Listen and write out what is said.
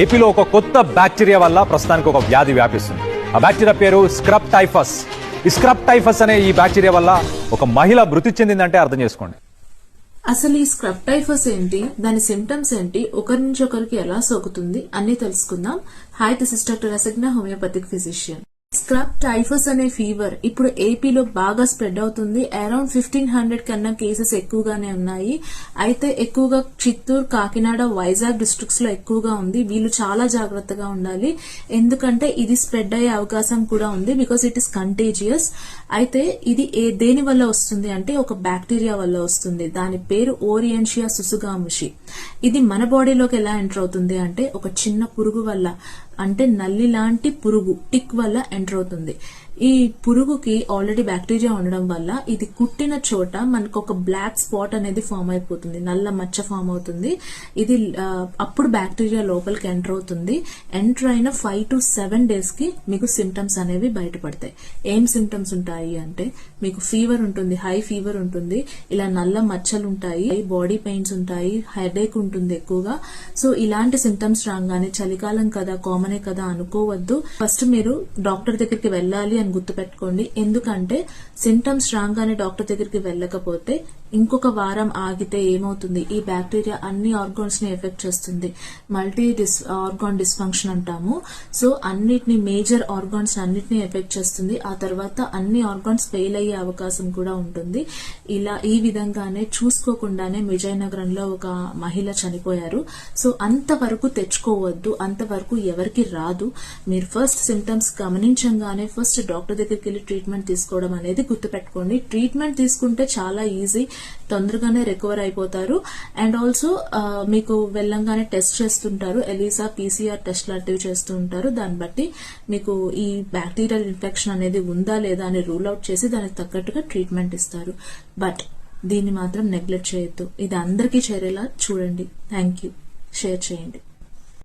ఏపీలో ఒక కొత్త బ్యాక్టీరియా వల్ల ప్రస్తుతానికి ఒక వ్యాధి వ్యాపిస్తుంది. ఆ బ్యాక్టీరియా పేరు స్క్రబ్ టైఫస్. ఈ స్క్రబ్ టైఫస్ అనే ఈ బ్యాక్టీరియా వల్ల ఒక మహిళ మృతి చెందిందంటే అర్థం చేసుకోండి. అసలు ఈ స్క్రబ్ టైఫస్ ఏంటి, దాని సిమ్టమ్స్ ఏంటి, ఒకరి నుంచి ఒకరికి ఎలా సోకుతుంది అన్ని తెలుసుకుందాం. Hi, this is doctor Rasagna, homoeopathic physician. Scrub typhus అనే ఫీవర్ ఇప్పుడు ఏపీలో బాగా స్ప్రెడ్ అవుతుంది. అరౌండ్ 1500 కన్నా కేసెస్ ఎక్కువగానే ఉన్నాయి. అయితే ఎక్కువగా చిత్తూరు, కాకినాడ, వైజాగ్ డిస్ట్రిక్ట్స్ లో ఎక్కువగా ఉంది. వీళ్ళు చాలా జాగ్రత్తగా ఉండాలి, ఎందుకంటే ఇది స్ప్రెడ్ అయ్యే అవకాశం కూడా ఉంది. Because it is contagious. అయితే ఇది దేని వల్ల వస్తుంది అంటే ఒక బ్యాక్టీరియా వల్ల వస్తుంది. దాని పేరు ఓరియంషియా సుసుగాముషి. ఇది మన బాడీలోకి ఎలా ఎంటర్ అవుతుంది అంటే ఒక చిన్న పురుగు వల్ల, అంటే నల్లి లాంటి పురుగు, టిక్ వల్ల ఎంటర్ అవుతుంది. ఈ పురుగుకి ఆల్రెడీ బ్యాక్టీరియా ఉండడం వల్ల ఇది కుట్టిన చోట మనకు ఒక బ్లాక్ స్పాట్ అనేది ఫామ్ అయిపోతుంది, నల్ల మచ్చ ఫామ్ అవుతుంది. ఇది అప్పుడు బ్యాక్టీరియా లోపలికి ఎంటర్ అవుతుంది. ఎంటర్ అయిన 5 to 7 days కి మీకు సిమ్టమ్స్ అనేవి బయటపడతాయి. ఏం సిమ్టమ్స్ ఉంటాయి అంటే మీకు ఫీవర్ ఉంటుంది, హై ఫీవర్ ఉంటుంది, ఇలా నల్ల మచ్చలు ఉంటాయి, బాడీ పెయిన్స్ ఉంటాయి, హెడేక్ ఉంటుంది ఎక్కువగా. సో ఇలాంటి సిమ్టమ్స్ రాగానే చలికాలం కదా, కామనే కదా అనుకోవద్దు. ఫస్ట్ మీరు డాక్టర్ దగ్గరికి వెళ్ళాలి అని గుర్తుపెట్టుకోండి. ఎందుకంటే సింటమ్స్ రాగానే డాక్టర్ దగ్గరికి వెళ్ళకపోతే ఇంకొక వారం ఆగితే ఏమవుతుంది, ఈ బ్యాక్టీరియా అన్ని ఆర్గాన్స్ ని ఎఫెక్ట్ చేస్తుంది. మల్టీ ఆర్గాన్ డిస్ఫంక్షన్ అంటాము. సో అన్నిటిని, మేజర్ ఆర్గాన్స్ అన్నిటిని ఎఫెక్ట్ చేస్తుంది. ఆ తర్వాత అన్ని ఆర్గాన్స్ ఫెయిల్ అయ్యే అవకాశం కూడా ఉంటుంది. ఈ విధంగానే చూసుకోకుండానే విజయనగరంలో ఒక మహిళ చనిపోయారు. సో అంతవరకు తెచ్చుకోవద్దు, అంతవరకు ఎవరికి రాదు. మీరు ఫస్ట్ సింటమ్స్ గమనించగానే ఫస్ట్ డాక్టర్ దగ్గరికి వెళ్ళి ట్రీట్మెంట్ తీసుకోవడం అనేది గుర్తుపెట్టుకోండి. ట్రీట్మెంట్ తీసుకుంటే చాలా ఈజీ, తొందరగానే రికవర్ అయిపోతారు. అండ్ ఆల్సో మీకు వెళ్ళంగానే టెస్ట్ చేస్తుంటారు, ఎలిసా, PCR టెస్ట్ లాంటివి చేస్తూ ఉంటారు. దాన్ని బట్టి మీకు ఈ బ్యాక్టీరియల్ ఇన్ఫెక్షన్ అనేది ఉందా లేదా అని రూల్ అవుట్ చేసి దానికి తగ్గట్టుగా ట్రీట్మెంట్ ఇస్తారు. బట్ దీన్ని మాత్రం నెగ్లెక్ట్ చేయొద్దు. ఇది అందరికీ చేరేలా చూడండి. Thank you. షేర్ చేయండి.